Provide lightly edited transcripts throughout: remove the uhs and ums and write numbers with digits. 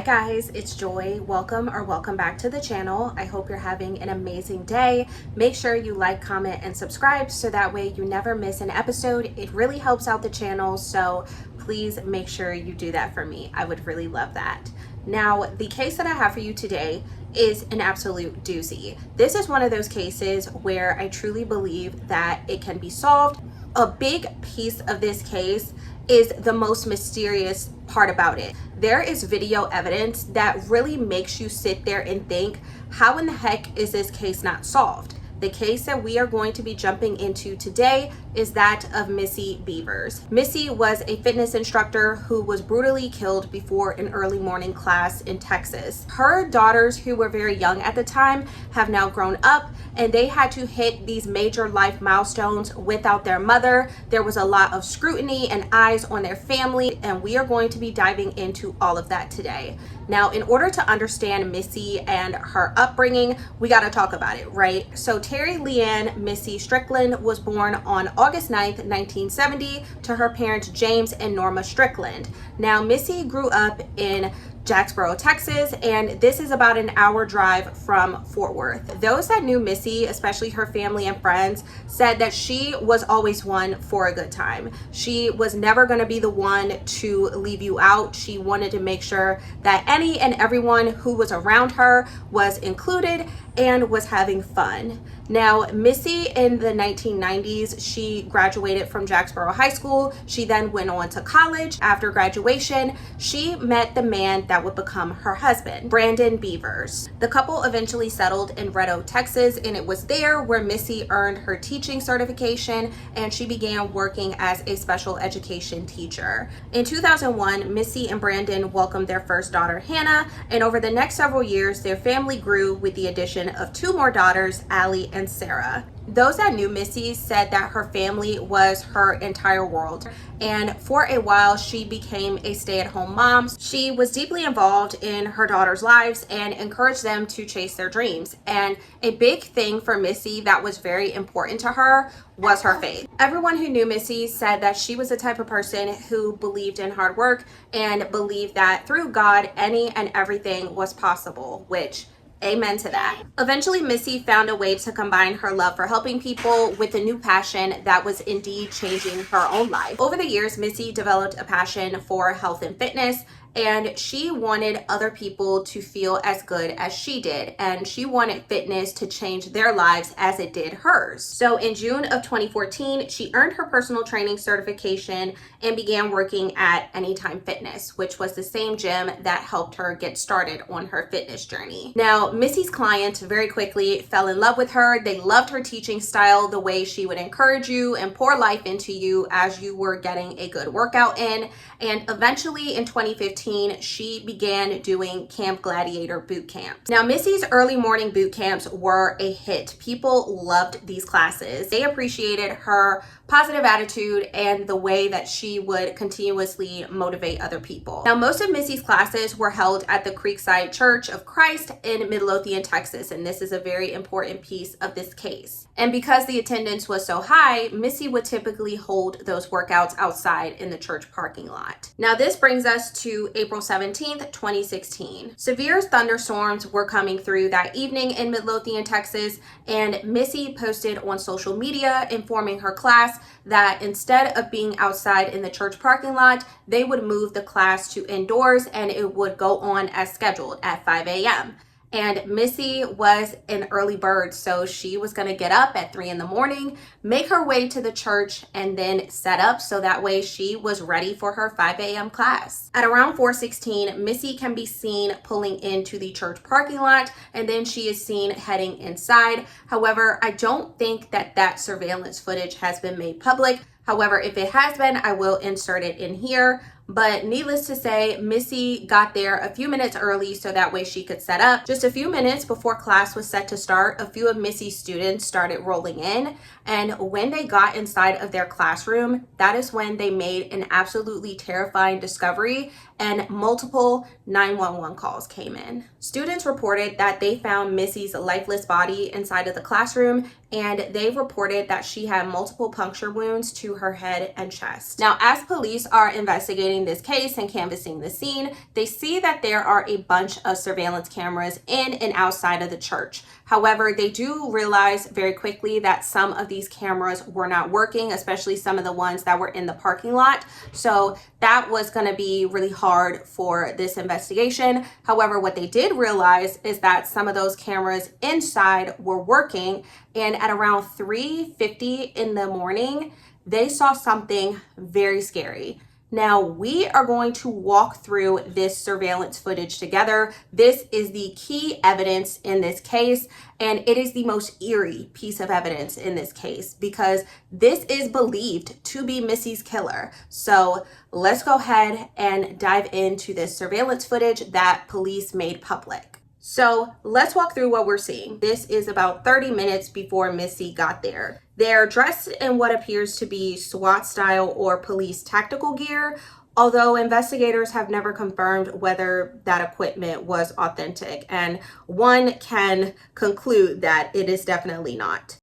Hi guys, it's Joy. Welcome back to the channel. I hope you're having an amazing day. Make sure you like, comment, and subscribe so that way you never miss an episode. It really helps out the channel, so please make sure you do that for me. I would really love that. Now, the case that I have for you today is an absolute doozy. This is one of those cases where I truly believe that it can be solved. A big piece of this case is the most mysterious part about it. There is video evidence that really makes you sit there and think, how in the heck is this case not solved? The case that we are going to be jumping into today is that of Missy Bevers. Missy was a fitness instructor who was brutally killed before an early morning class in Texas. Her daughters, who were very young at the time, have now grown up and they had to hit these major life milestones without their mother. There was a lot of scrutiny and eyes on their family, and we are going to be diving into all of that today. Now, in order to understand Missy and her upbringing, we got to talk about it, right? So Terry Leanne Missy Strickland was born on August 9th, 1970 to her parents James and Norma Strickland. Now, Missy grew up in Jacksboro, Texas, and this is about an hour drive from Fort Worth. Those that knew Missy, especially her family and friends, said that she was always one for a good time. She was never going to be the one to leave you out. She wanted to make sure that any and everyone who was around her was included and was having fun. Now, Missy in the 1990s, she graduated from Jacksboro High School. She then went on to college. After graduation, she met the man that would become her husband, Brandon Bevers. The couple eventually settled in Red Oak, Texas, and it was there where Missy earned her teaching certification and she began working as a special education teacher. In 2001, Missy and Brandon welcomed their first daughter, Hannah, and over the next several years, their family grew with the addition of two more daughters, Allie and Sarah. Those that knew Missy said that her family was her entire world, and for a while she became a stay-at-home mom. She was deeply involved in her daughters' lives and encouraged them to chase their dreams. And a big thing for Missy that was very important to her was her faith. Everyone who knew Missy said that she was the type of person who believed in hard work and believed that through God any and everything was possible, which amen to that. Eventually, Missy found a way to combine her love for helping people with a new passion that was indeed changing her own life. Over the years, Missy developed a passion for health and fitness, and she wanted other people to feel as good as she did, and she wanted fitness to change their lives as it did hers. So in June of 2014, she earned her personal training certification and began working at Anytime Fitness, which was the same gym that helped her get started on her fitness journey. Now, Missy's clients very quickly fell in love with her. They loved her teaching style, the way she would encourage you and pour life into you as you were getting a good workout in. And eventually in 2015, she began doing Camp Gladiator boot camps. Now, Missy's early morning boot camps were a hit. People loved these classes. They appreciated her positive attitude and the way that she would continuously motivate other people. Now, most of Missy's classes were held at the Creekside Church of Christ in Midlothian, Texas, and this is a very important piece of this case. And because the attendance was so high, Missy would typically hold those workouts outside in the church parking lot. Now, this brings us to April 17th, 2016. Severe thunderstorms were coming through that evening in Midlothian, Texas, and Missy posted on social media informing her class that instead of being outside in the church parking lot, they would move the class to indoors and it would go on as scheduled at 5 a.m. And Missy was an early bird, so she was going to get up at 3 in the morning, make her way to the church, and then set up so that way she was ready for her 5 a.m. class. At around 4:16, Missy can be seen pulling into the church parking lot, and then she is seen heading inside. However, I don't think that surveillance footage has been made public. However, if it has been, I will insert it in here. But needless to say, Missy got there a few minutes early so that way she could set up. Just a few minutes before class was set to start, a few of Missy's students started rolling in. And when they got inside of their classroom, that is when they made an absolutely terrifying discovery. and multiple 911 calls came in. Students reported that they found Missy's lifeless body inside of the classroom, and they reported that she had multiple puncture wounds to her head and chest. Now, as police are investigating this case and canvassing the scene, they see that there are a bunch of surveillance cameras in and outside of the church. However, they do realize very quickly that some of these cameras were not working, especially some of the ones that were in the parking lot. So that was going to be really hard for this investigation. However, what they did realize is that some of those cameras inside were working, and at around 3:50 in the morning, they saw something very scary. Now, we are going to walk through this surveillance footage together. This is the key evidence in this case, and it is the most eerie piece of evidence in this case because this is believed to be Missy's killer. So let's go ahead and dive into this surveillance footage that police made public. So let's walk through what we're seeing. This is about 30 minutes before Missy got there. They're dressed in what appears to be SWAT style or police tactical gear, although investigators have never confirmed whether that equipment was authentic, and one can conclude that it is definitely not.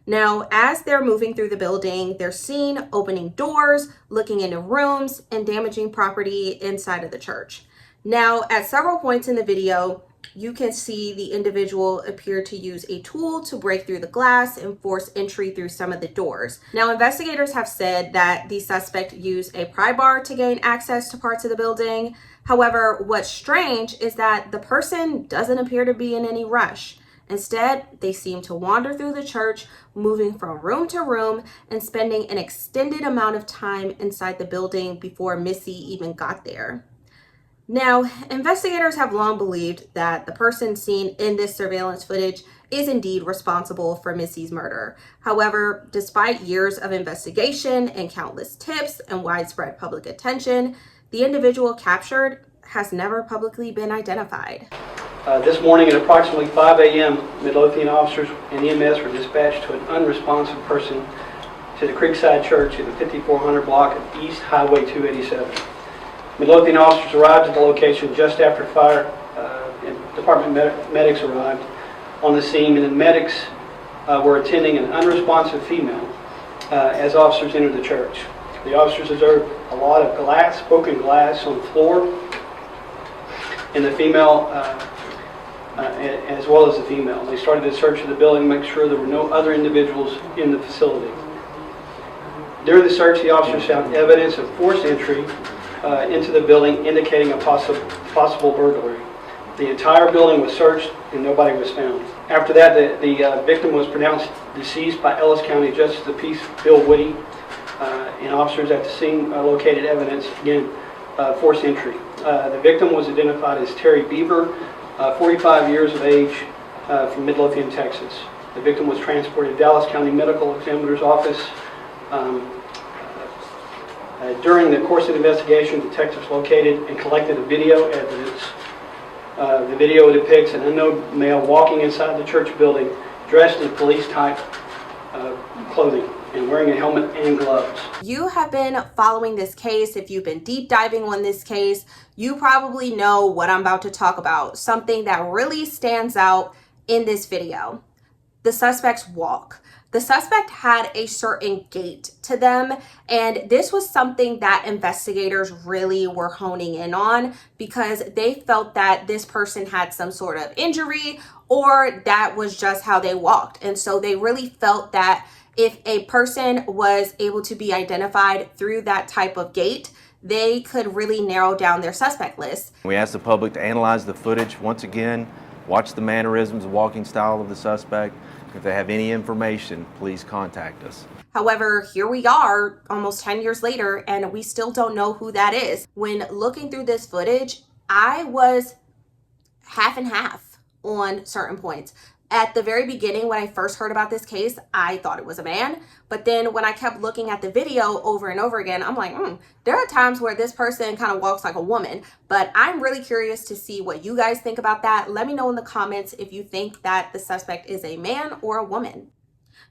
Now, as they're moving through the building, they're seen opening doors, looking into rooms, and damaging property inside of the church. Now, at several points in the video, you can see the individual appear to use a tool to break through the glass and force entry through some of the doors. Now, investigators have said that the suspect used a pry bar to gain access to parts of the building. However, what's strange is that the person doesn't appear to be in any rush. Instead, they seem to wander through the church, moving from room to room and spending an extended amount of time inside the building before Missy even got there. Now, investigators have long believed that the person seen in this surveillance footage is indeed responsible for Missy's murder. However, despite years of investigation and countless tips and widespread public attention, the individual captured has never publicly been identified. This morning at approximately 5 a.m., Midlothian officers and EMS were dispatched to an unresponsive person to the Creekside Church in the 5400 block of East Highway 287. Midlothian officers arrived at the location just after fire and department medics arrived on the scene, and the medics were attending an unresponsive female as officers entered the church. The officers observed a lot of glass, broken glass on the floor, and the female, as well as the female. They started the search of the building to make sure there were no other individuals in the facility. During the search, the officers found evidence of forced entry into the building, indicating a possible burglary. The entire building was searched and nobody was found. After that, the victim was pronounced deceased by Ellis County Justice of the Peace Bill Woody, and officers at the scene located evidence, again, forced entry. The victim was identified as Terry Beaver, 45 years of age, from Midlothian, Texas. The victim was transported to Dallas County Medical Examiner's Office. During the course of the investigation, detectives located and collected a video evidence. The video depicts an unknown male walking inside the church building dressed in police-type clothing and wearing a helmet and gloves. You have been following this case. If you've been deep diving on this case, you probably know what I'm about to talk about. Something that really stands out in this video: the suspect's walk. The suspect had a certain gait to them, and this was something that investigators really were honing in on because they felt that this person had some sort of injury or that was just how they walked. And so they really felt that if a person was able to be identified through that type of gait, they could really narrow down their suspect list. We asked the public to analyze the footage once again, watch the mannerisms, walking style of the suspect. If they have any information, please contact us. However, here we are almost 10 years later, and we still don't know who that is. When looking through this footage, I was half and half on certain points. At the very beginning, when I first heard about this case, I thought it was a man. But then when I kept looking at the video over and over again, I'm like, there are times where this person kind of walks like a woman. But I'm really curious to see what you guys think about that. Let me know in the comments if you think that the suspect is a man or a woman.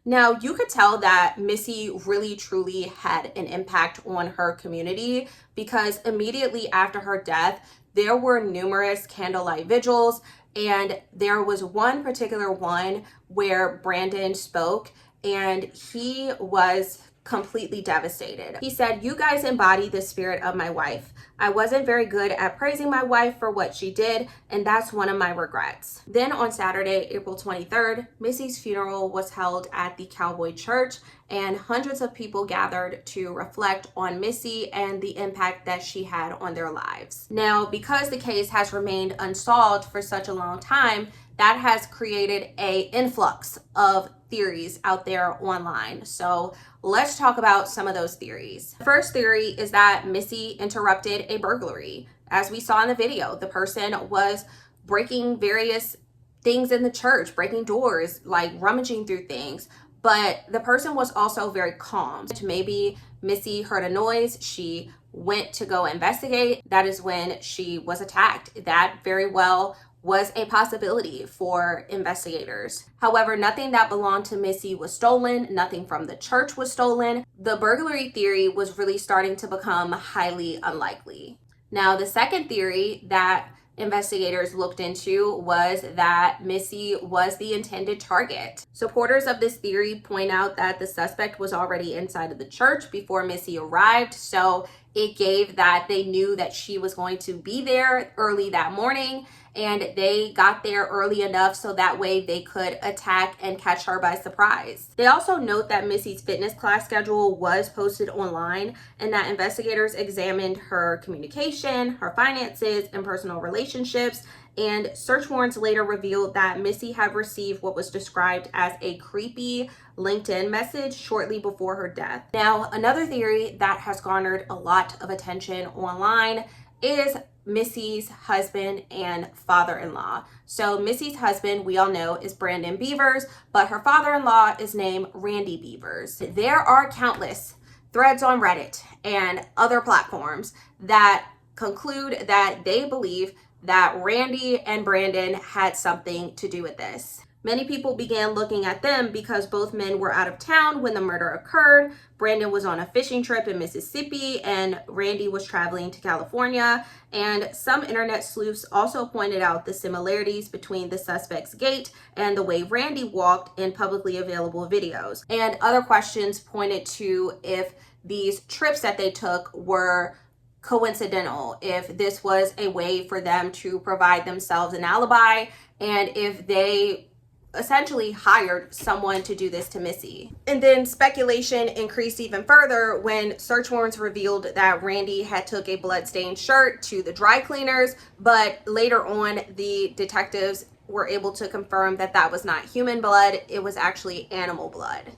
Now, you could tell that Missy really truly had an impact on her community because immediately after her death, there were numerous candlelight vigils, and there was one particular one where Brandon spoke, and he was completely devastated. He said, "You guys embody the spirit of my wife. I wasn't very good at praising my wife for what she did, and that's one of my regrets." Then on Saturday, April 23rd, Missy's funeral was held at the Cowboy Church, and hundreds of people gathered to reflect on Missy and the impact that she had on their lives. Now, because the case has remained unsolved for such a long time, that has created an influx of theories out there online. So let's talk about some of those theories. The first theory is that Missy interrupted a burglary. As we saw in the video, the person was breaking various things in the church, breaking doors, like rummaging through things. But the person was also very calm. Maybe Missy heard a noise. She went to go investigate. That is when she was attacked. That very well was a possibility for investigators. However, nothing that belonged to Missy was stolen. Nothing from the church was stolen. The burglary theory was really starting to become highly unlikely. Now, the second theory that investigators looked into was that Missy was the intended target. Supporters of this theory point out that the suspect was already inside of the church before Missy arrived, so it gave that they knew that she was going to be there early that morning, and they got there early enough so that way they could attack and catch her by surprise. They also note that Missy's fitness class schedule was posted online, and that investigators examined her communication, her finances, and personal relationships, and search warrants later revealed that Missy had received what was described as a creepy LinkedIn message shortly before her death. Now, another theory that has garnered a lot of attention online is Missy's husband and father-in-law. So Missy's husband, we all know, is Brandon Bevers, but her father-in-law is named Randy Bevers. There are countless threads on Reddit and other platforms that conclude that they believe that Randy and Brandon had something to do with this. Many people began looking at them because both men were out of town when the murder occurred. Brandon was on a fishing trip in Mississippi and Randy was traveling to California. And some internet sleuths also pointed out the similarities between the suspect's gait and the way Randy walked in publicly available videos. And other questions pointed to if these trips that they took were coincidental, if this was a way for them to provide themselves an alibi, and if they essentially hired someone to do this to Missy. And then speculation increased even further when search warrants revealed that Randy had took a bloodstained shirt to the dry cleaners, but later on the detectives were able to confirm that that was not human blood, it was actually animal blood.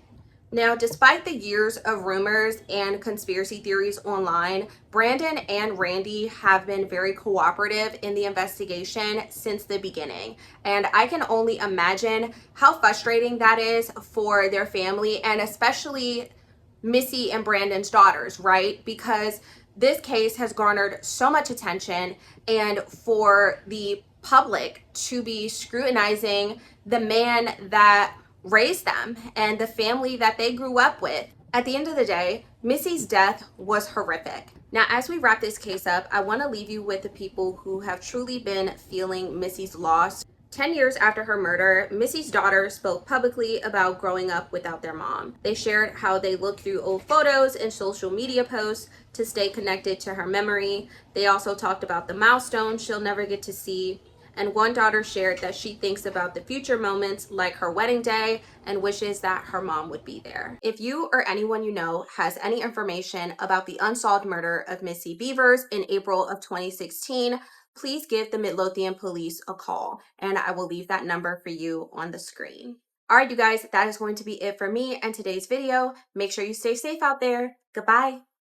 Now, despite the years of rumors and conspiracy theories online, Brandon and Randy have been very cooperative in the investigation since the beginning. And I can only imagine how frustrating that is for their family and especially Missy and Brandon's daughters, right? Because this case has garnered so much attention, and for the public to be scrutinizing the man that raised them and the family that they grew up with. At the end of the day, Missy's death was horrific. Now, as we wrap this case up, I want to leave you with the people who have truly been feeling Missy's loss. 10 years after her murder, Missy's daughter spoke publicly about growing up without their mom. They shared how they looked through old photos and social media posts to stay connected to her memory. They also talked about the milestones she'll never get to see. And one daughter shared that she thinks about the future moments like her wedding day and wishes that her mom would be there. If you or anyone you know has any information about the unsolved murder of Missy Bevers in April of 2016, please give the Midlothian police a call, and I will leave that number for you on the screen. All right, you guys, that is going to be it for me and today's video. Make sure you stay safe out there. Goodbye.